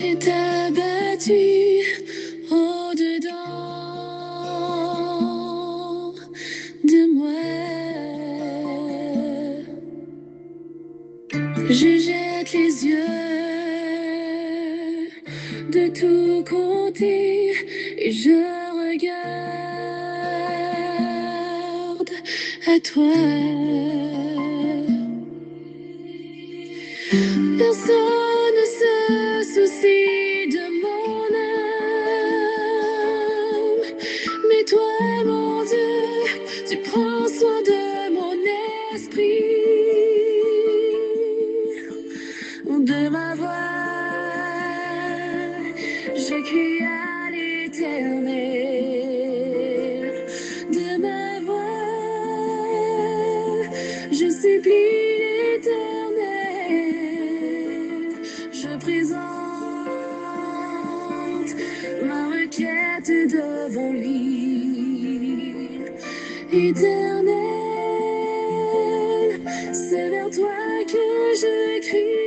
est abattu au-dedans de moi. Je jette les yeux de tous côtés et je regarde à toi. Personne ne se soucie de mon âme, mais toi, mon Dieu, tu prends soin de mon esprit, de ma voix. Je crie à l'Éternel, de ma voix. Je supplie l'Éternel, je présente ma requête devant lui. Éternel, c'est vers toi que je crie.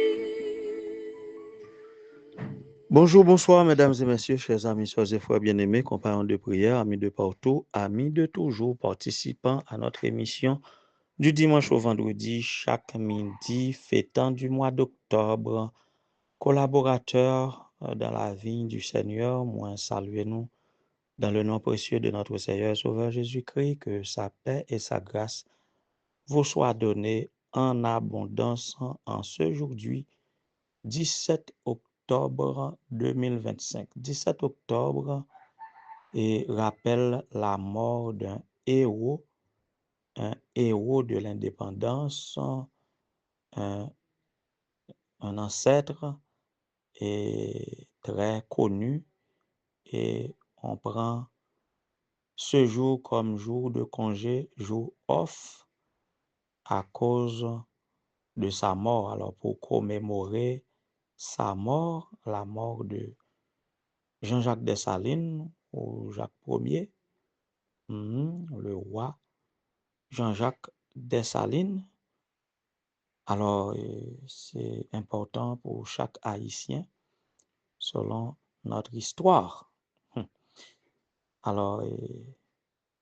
Bonjour, bonsoir, mesdames et messieurs, chers amis, soeurs et frères bien-aimés, compagnons de prière, amis de partout, amis de toujours, participants à notre émission du dimanche au vendredi, chaque midi, fêtant du mois d'octobre, collaborateurs dans la vie du Seigneur, moi, saluez-nous dans le nom précieux de notre Seigneur et Sauveur Jésus-Christ, que sa paix et sa grâce vous soient données en abondance en ce jour-ci, 17 octobre 2025. 17 octobre et rappelle la mort d'un héros de l'indépendance, un ancêtre et très connu, et on prend ce jour comme jour de congé, jour off à cause de sa mort. Alors pour commémorer sa mort, la mort de Jean-Jacques Dessalines ou Jacques Ier, le roi Jean-Jacques Dessalines. Alors, c'est important pour chaque Haïtien selon notre histoire. Alors,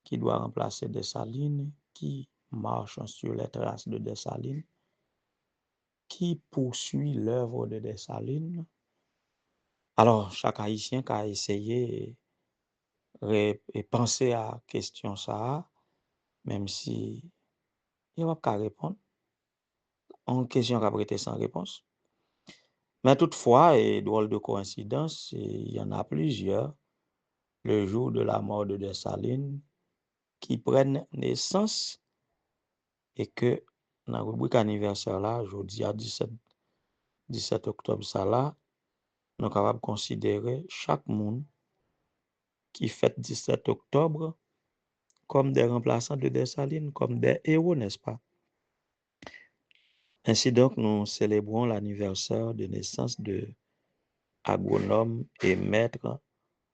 qui doit remplacer Dessalines, qui marche sur les traces de Dessalines, qui poursuit l'œuvre de Dessalines. Alors, chaque Haïtien qui a essayé et penser à la question ça, même si il va pas répondre, en question qui a été sans réponse. Mais toutefois, et drôle de coïncidence, il y en a plusieurs, le jour de la mort de Dessalines, qui prennent naissance et que dans la rubrique anniversaire là, jeudi à 17 octobre, ça là, nous sommes capables de considérer chaque monde qui fête 17 octobre comme des remplaçants de Dessalines, comme des héros, n'est-ce pas? Ainsi donc, nous célébrons l'anniversaire de naissance de agronome et maître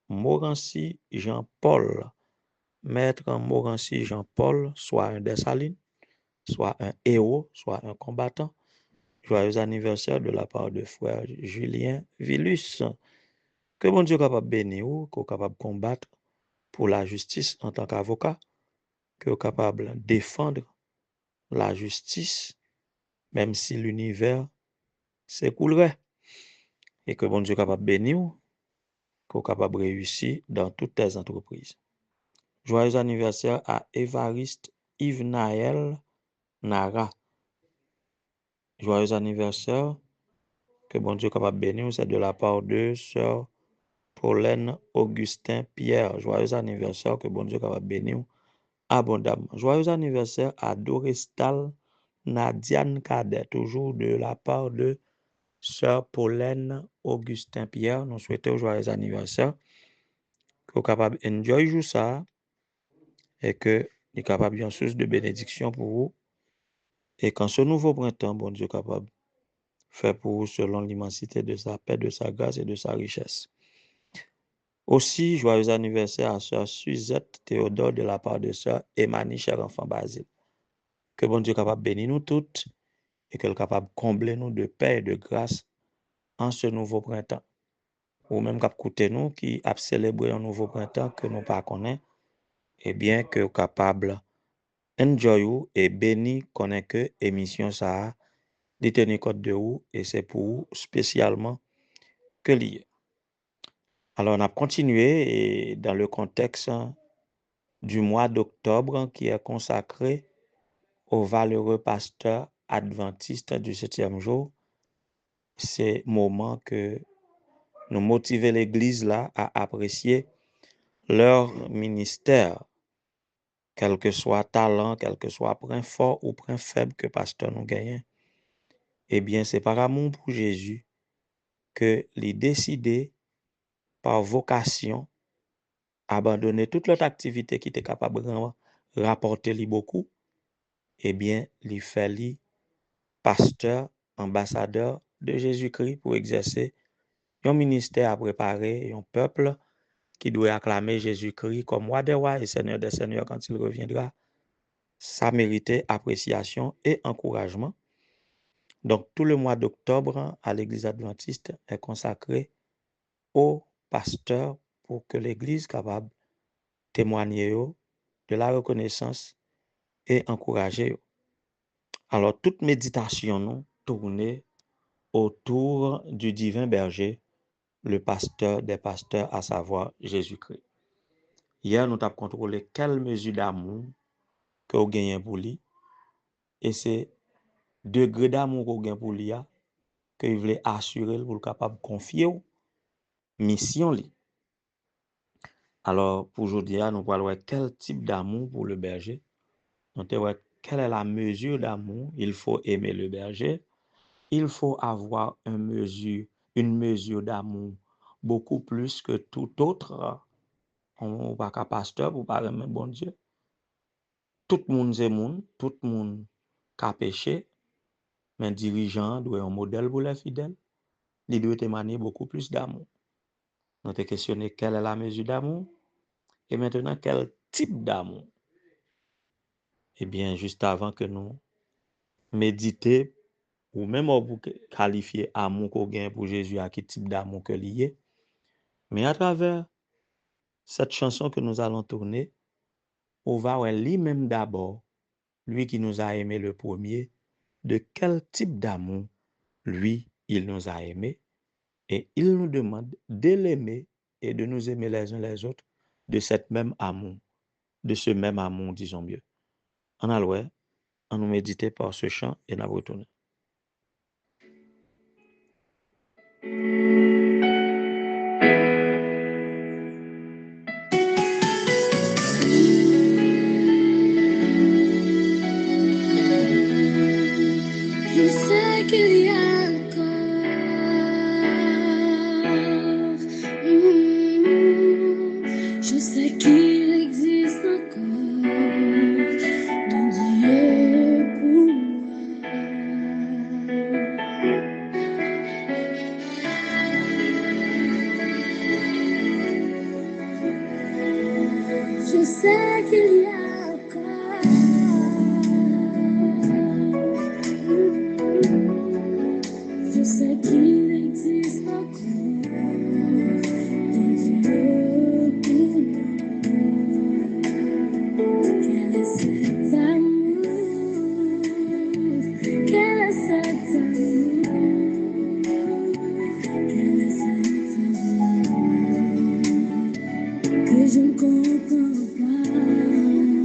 Morancy Jean-Paul. Maître Morancy Jean-Paul, soit un Dessalines, soit un héros, soit un combattant. Joyeux anniversaire de la part de frère Julien Villus. Que mon Dieu capable de bénir, qu'on capable de combattre pour la justice en tant qu'avocat, que capable de défendre la justice, même si l'univers s'écoulerait. Et que bon Dieu capable de bénir, qu'on capable de réussir dans toutes tes entreprises. Joyeux anniversaire à Évariste Yves-Naël Nara. Joyeux anniversaire. Que bon Dieu capable de bénir, c'est de la part de sœur Pauline Augustin Pierre. Joyeux anniversaire. Que bon Dieu capable de bénir abondamment. Joyeux anniversaire à Doristal Nadiane Cadet. Toujours de la part de sœur Pauline Augustin Pierre. Nous souhaitons joyeux anniversaire. Que vous capable d'enjoy jour ça. Et que il est capable d'une source de bénédiction pour vous. Et quand ce nouveau printemps, bon Dieu capable, fait pour vous selon l'immensité de sa paix, de sa grâce et de sa richesse. Aussi, joyeux anniversaire à sœur Suzette Théodore de la part de sœur Emmanuel, cher enfant Basile. Que bon Dieu capable bénir nous toutes et qu'elle capable combler nous de paix et de grâce en ce nouveau printemps. ou même qui écouté nous, qui a célébré un nouveau printemps que nous pas connaît, et bien que capable enjoy ou et béni connaît que émission ça de tenir compte de vous et c'est pour vous spécialement que lié. Alors on a continué et dans le contexte du mois d'octobre qui est consacré au valeureux pasteur adventiste du 7e jour. C'est moment que nous motiver l'Église là à apprécier leur ministère, quel que soit talent, quel que soit point fort ou point faible que pasteur nous gagne. Eh bien, c'est par amour pour Jésus que les décidé par vocation abandonner toute l'autre activité qui était capable de rapporter lui beaucoup. Eh bien, il fait lui pasteur, ambassadeur de Jésus-Christ pour exercer un ministère à préparer un peuple qui doit acclamer Jésus-Christ comme roi des rois et seigneur des seigneurs quand il reviendra. Ça méritait appréciation et encouragement. Donc, tout le mois d'octobre à l'Église adventiste est consacré aux pasteurs pour que l'Église capable de témoigner de la reconnaissance et encourager. Alors, toute méditation nous tournée autour du divin berger, le pasteur des pasteurs, à savoir Jésus-Christ. Hier, nous avons contrôlé quelle mesure d'amour que vous gagnez pour lui. Et c'est degré d'amour que vous gagnez pour lui que vous voulez assurer pour capable de confier aux mission li. Alors, pour aujourd'hui, nous allons voir quel type d'amour pour le berger. Nous allons voir quelle est la mesure d'amour. Il faut aimer le berger. Il faut avoir une mesure d'amour beaucoup plus que tout autre. On va pas pasteur pour parler de bon Dieu. Tout le monde c'est monde, tout le monde a péché, mais dirigeant doit un modèle pour les fidèles. Il doit émaner beaucoup plus d'amour. Nous avons questionné quelle est la mesure d'amour et maintenant quel type d'amour. Eh bien, juste avant que nous méditions ou même pour qualifier amour qu'on gagne pour Jésus à quel type d'amour que lié, mais à travers cette chanson que nous allons tourner, on va voir lui-même d'abord, lui qui nous a aimé le premier, de quel type d'amour lui, il nous a aimés et il nous demande de l'aimer et de nous aimer les uns les autres de cette même amour, de ce même amour, disons mieux. En alloué, on nous méditer par ce chant et nous retourner. Je sais qu'il y a encore je sais qu'il existe encore de Dieu pour moi. Je sais qu'il y a encore je sais qu'il existe encore de Dieu pour moi. Quel est cet amour? Quel est cet amour? Quel est cet amour que je ne comprends pas?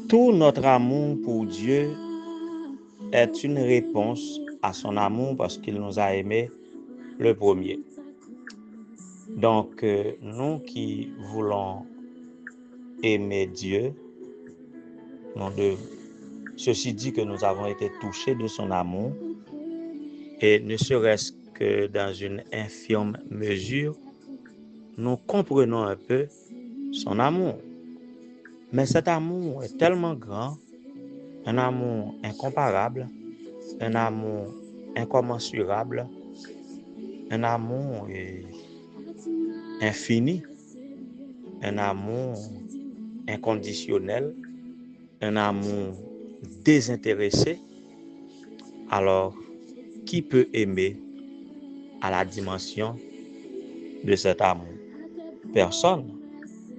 Tout notre amour pour Dieu est une réponse à son amour parce qu'il nous a aimés le premier. Donc, nous qui voulons aimer Dieu, ceci dit que nous avons été touchés de son amour, et ne serait-ce que dans une infime mesure, nous comprenons un peu son amour. Mais cet amour est tellement grand, un amour incomparable, un amour incommensurable, un amour infini, un amour inconditionnel, un amour désintéressé. Alors, qui peut aimer à la dimension de cet amour? Personne.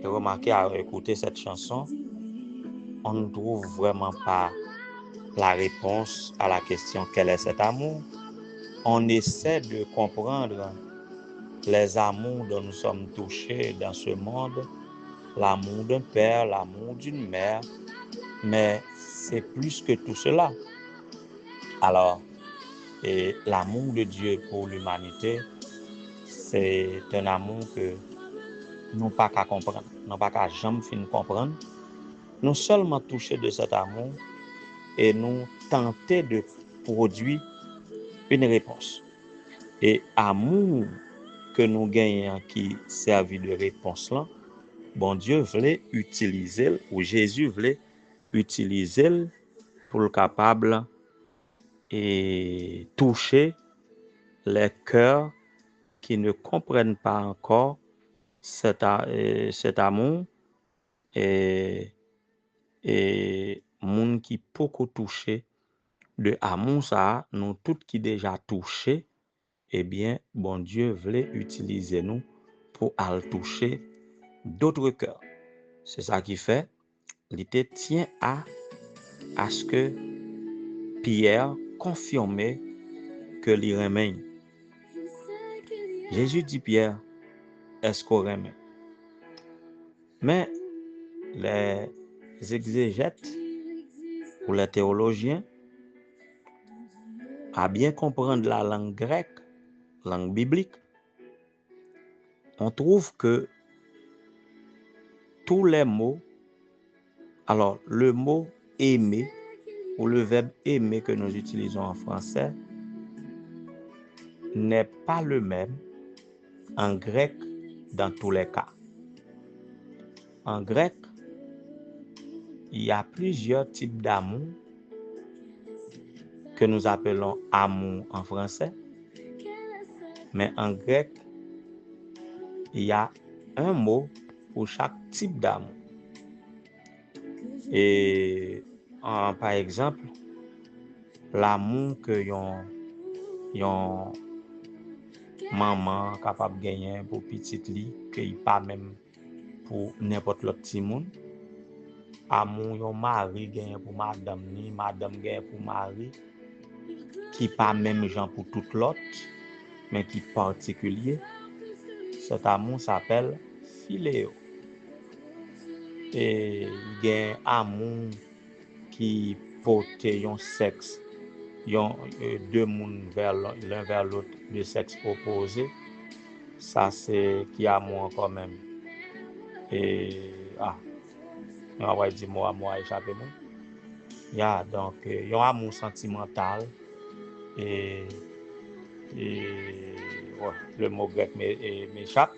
Et remarquez, à écouter cette chanson, on ne trouve vraiment pas la réponse à la question quel est cet amour. On essaie de comprendre les amours dont nous sommes touchés dans ce monde, l'amour d'un père, l'amour d'une mère, mais c'est plus que tout cela. Alors, et l'amour de Dieu pour l'humanité, c'est un amour que nous pas qu'à comprendre, nous pas qu'à jamais fin comprendre. Nous seulement touchés de cet amour et nous tenter de produire une réponse. Et amour que nous gagnons qui servit de réponse là, bon Dieu voulait utiliser, ou Jésus voulait utiliser pour le capable et toucher les cœurs qui ne comprennent pas encore cet amour et monde qui beaucoup touché de amour ça, nous toutes qui déjà touché, eh bien, bon Dieu voulait utiliser nous pour aller toucher d'autres cœurs. C'est ça qui fait, il tient à ce que Pierre confirmait que il remet. Jésus dit Pierre, est-ce qu'on remet? Mais les exégètes ou les théologiens, à bien comprendre la langue grecque, langue biblique, on trouve que tous les mots, alors le mot aimer ou le verbe aimer que nous utilisons en français n'est pas le même en grec dans tous les cas. En grec, il y a plusieurs types d'amour que nous appelons amour en français, mais en grec, il y a un mot pour chaque type d'amour. Et par exemple, l'amour que yon maman capable gagner pour petite li, que il pas même pour n'importe l'autre petit monde. Amour yon mari gagner pour madame ni, madame gagner pour mari, qui pas même genre pour tout l'autre, mais qui particulier. Cet amour s'appelle philéo. Et il y a un amour qui porte yon sexe, yon deux mondes l'un vers l'autre de sexe opposé. Ça c'est qui amour quand même. Et on va dire moi échappé moi. Donc yon amour sentimental et ouais, le mot grec m'échappe.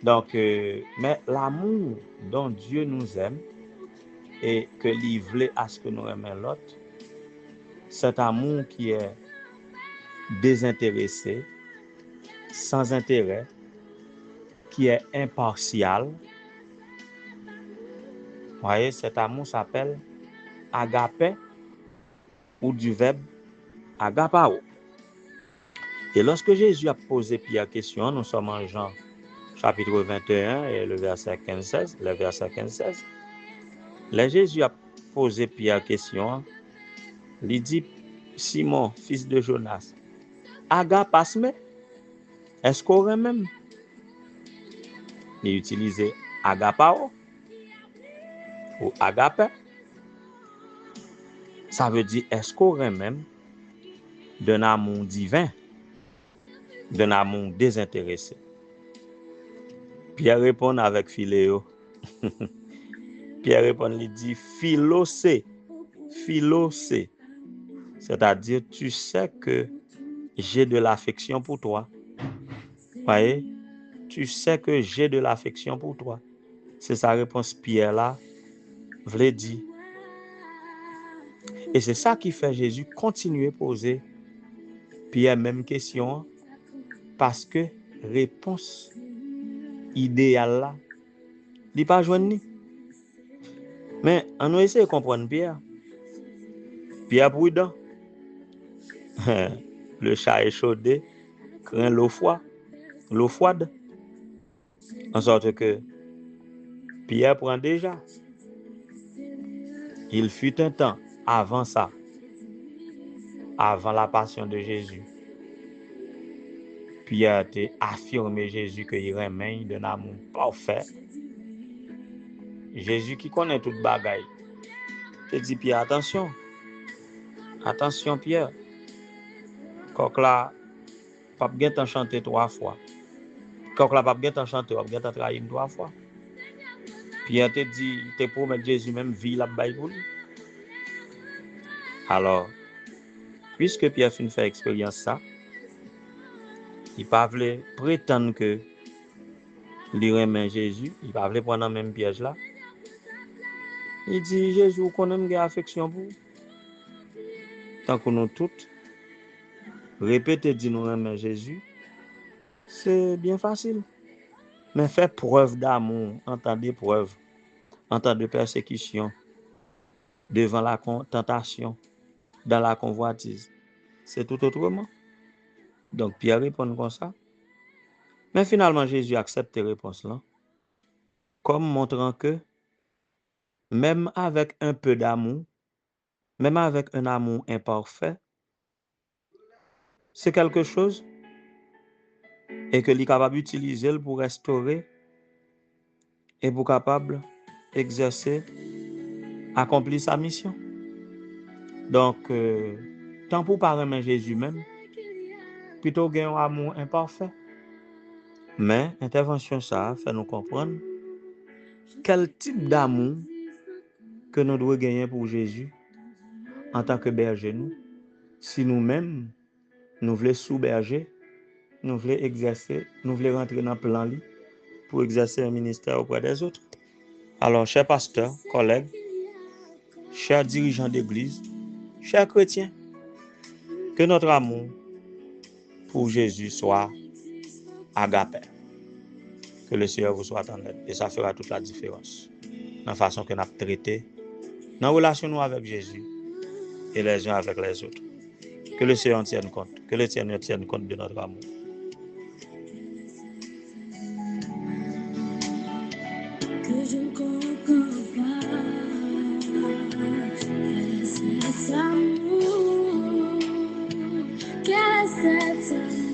Donc mais l'amour dont Dieu nous aime et que il voulait à ce que nous aimions l'autre, cet amour qui est désintéressé, sans intérêt, qui est impartial. Vous voyez, cet amour s'appelle agapé ou du verbe agapao. Et lorsque Jésus a posé Pierre question, nous sommes en Jean chapitre 21 et le verset 15-16, le verset 15-16. Là, Jésus a posé Pierre question, il dit, Simon, fils de Jonas, agapasme, est-ce qu'on aurait même? Il utilisait agapao ou agape. Ça veut dire, est-ce qu'on aurait même d'un amour divin, d'un amour désintéressé? Pierre répond avec philéo. Pierre répond, il dit philosé. Philosé. C'est-à-dire, tu sais que j'ai de l'affection pour toi. Voyez? Tu sais que j'ai de l'affection pour toi. C'est sa réponse, Pierre là, voulait dire. Et c'est ça qui fait Jésus continuer à poser Pierre même question, parce que réponse idéale là, il pas joindre ni. Mais on a essayé de comprendre Pierre. Pierre prudent. Le chat échaudé craint l'eau froide. En sorte que Pierre prend déjà. Il fut un temps avant ça, avant la passion de Jésus. Pierre a affirmé Jésus qu'il règne d'un amour parfait. Jésus qui connaît toute bagaille. Te dit Pierre, attention Pierre. Coq là, pas bien t'en chanter 3 fois. Coq là, pas bien t'en chanter, pas bien t'en trahir 3 fois. Pierre te dit, te promet Jésus même vie la baille pour lui. Alors, puisque Pierre fin fait expérience ça, il pas voulait prétendre que il remet Jésus, il pas voulait prendre même piège là. Il dit Jésus qu'on aime affection pour. Tant que nous toutes répéter dit nous remet Jésus, c'est bien facile. Mais faire preuve d'amour en temps d'épreuve, en temps de persécution, devant la tentation, dans la convoitise, c'est tout autrement. Donc Pierre répond comme ça. Mais finalement, Jésus accepte les réponses là, comme montrant que même avec un peu d'amour, même avec un amour imparfait, c'est quelque chose et que l'il est capable d'utiliser pour restaurer et pour capable exercer, accomplir sa mission. Donc, tant pour pas aimer Jésus même, plutôt gagner un amour imparfait. Mais intervention ça fait nous comprendre quel type d'amour que nous devons gagner pour Jésus en tant que berger nous, si nous-mêmes nous voulons sous-berger, nous voulons exercer, nous voulons rentrer dans le plan pour exercer un ministère auprès des autres. Alors, chers pasteurs, collègues, chers dirigeants d'église, chers chrétiens, que notre amour pour Jésus soit agapé. Que le Seigneur vous soit en aide. Et ça fera toute la différence dans la façon que nous avons traité, dans la relation nous avec Jésus et les uns avec les autres. Que le Seigneur tienne compte. Que le Seigneur tienne compte de notre amour. Que je ne comprends pas. Quel est cet amour? Quel est cet amour?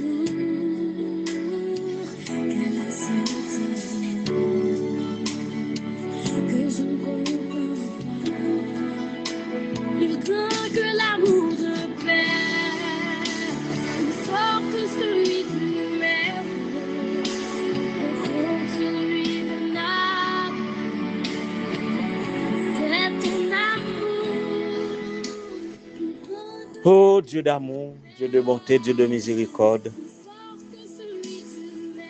Quel est cet amour? Que je ne comprends pas. Plus grand que l'amour de père, plus fort que celui de mère, plus fort que celui de l'âme. C'est ton amour. Oh Dieu d'amour, Dieu de bonté, Dieu de miséricorde,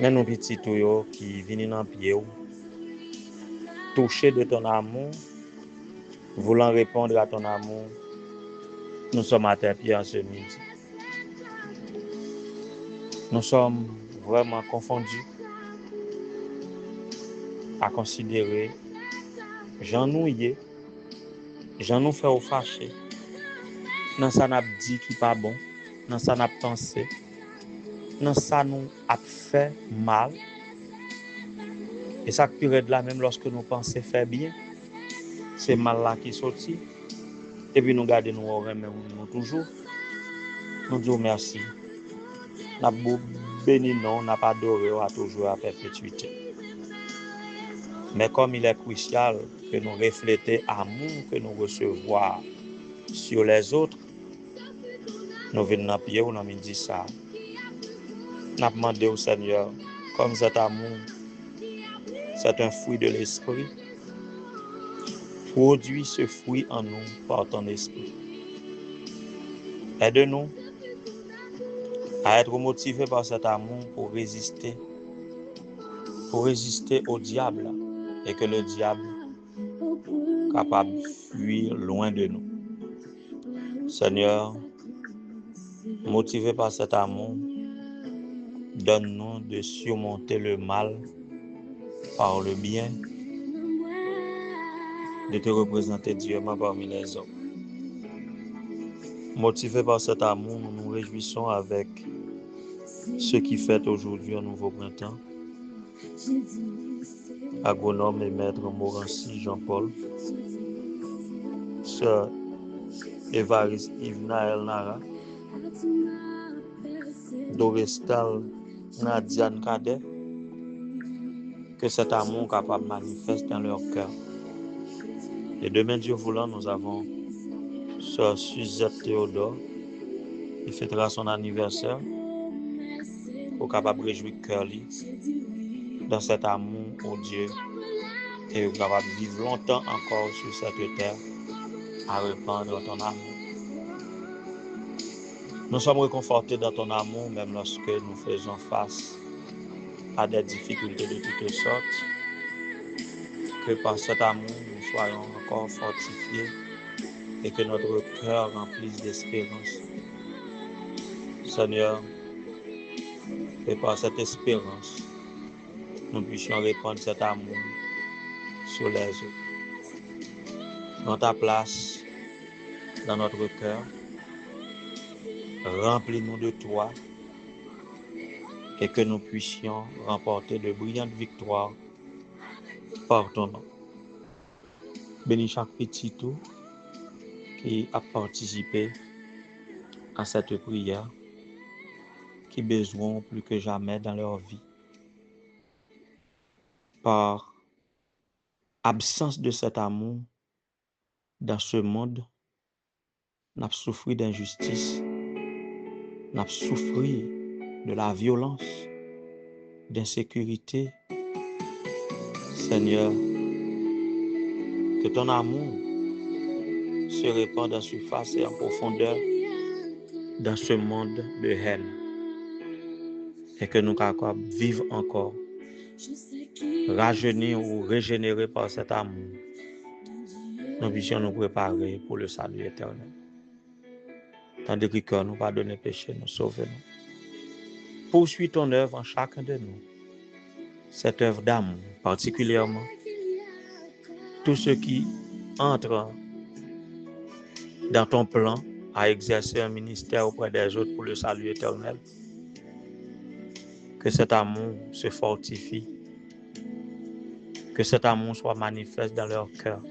mais nous petits tuyaux qui viennent dans pied, touchés de ton amour, voulant répondre à ton amour, nous sommes à tes pieds en ce midi. Nous sommes vraiment confondus à considérer Jean nouillé, Jean nous fait au fâché, dans ça n'a dit qui pas bon, dans ça n'a pensé, dans ça nous a fait mal. Et ça qui est là même lorsque nous pensons faire bien, c'est mal là qui sortit. Et puis nous gardons nous remet nous toujours. Nous disons merci. Nous bénissons, nous adorons à toujours à perpétuité. Mais comme il est crucial que nous reflétions l'amour que nous recevons sur les autres, nous venons dans pied ou nous dit ça. Nous demandons au Seigneur, comme cet amour, c'est un fruit de l'esprit, produis ce fruit en nous par ton esprit. Aide-nous à être motivés par cet amour pour résister au diable et que le diable est capable de fuir loin de nous. Seigneur, motivés par cet amour, donne-nous de surmonter le mal par le bien, de te représenter dignement parmi les hommes. Motivés par cet amour, nous nous réjouissons avec ce qui fête aujourd'hui un nouveau printemps. Agronome et maître Morancy Jean-Paul, sœur Évariste Yvna Elnara, Dorestal Nadiane Cadet, que cet amour capable manifeste dans leur cœur. Et demain, Dieu voulant, nous avons sœur Suzette Théodore, qui fêtera son anniversaire, pour capable réjouir cœur dans cet amour au Dieu et capable de vivre longtemps encore sur cette terre à répandre ton amour. Nous sommes réconfortés dans ton amour même lorsque nous faisons face à des difficultés de toutes sortes. Que par cet amour, nous soyons encore fortifiés et que notre cœur remplisse d'espérance. Seigneur, que par cette espérance, nous puissions répandre cet amour sur les autres. Dans ta place, dans notre cœur, remplis-nous de toi et que nous puissions remporter de brillantes victoires par ton nom. Bénis chaque petit tout qui a participé à cette prière, qui besoin plus que jamais dans leur vie. Par absence de cet amour, dans ce monde, nous avons souffert d'injustice, nous avons souffert de la violence, d'insécurité. Seigneur, que ton amour se répande en surface et en profondeur dans ce monde de haine et que nous capables de vivre encore, rajeunir ou régénérer par cet amour. Nous puissions nous préparer pour le salut éternel. Tandis que nous pardonner péché, nous sauver-nous. Poursuis ton œuvre en chacun de nous. Cette œuvre d'amour, particulièrement tous ceux qui entrent dans ton plan à exercer un ministère auprès des autres pour le salut éternel. Que cet amour se fortifie, que cet amour soit manifeste dans leur cœur.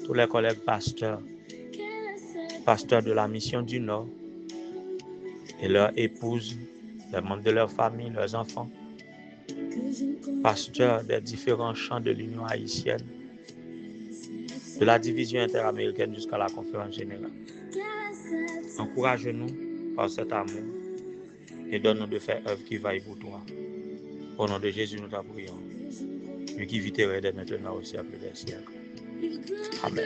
Tous les collègues pasteurs de la mission du Nord et leurs épouses, les membres de leur famille, leurs enfants, pasteurs des différents champs de l'Union haïtienne, de la division interaméricaine jusqu'à la conférence générale. Encourage-nous par cet amour et donne-nous de faire œuvre qui vaille pour toi. Au nom de Jésus, nous t'en prions. Lui qui vit et dès maintenant au siècle des siècles. Amen.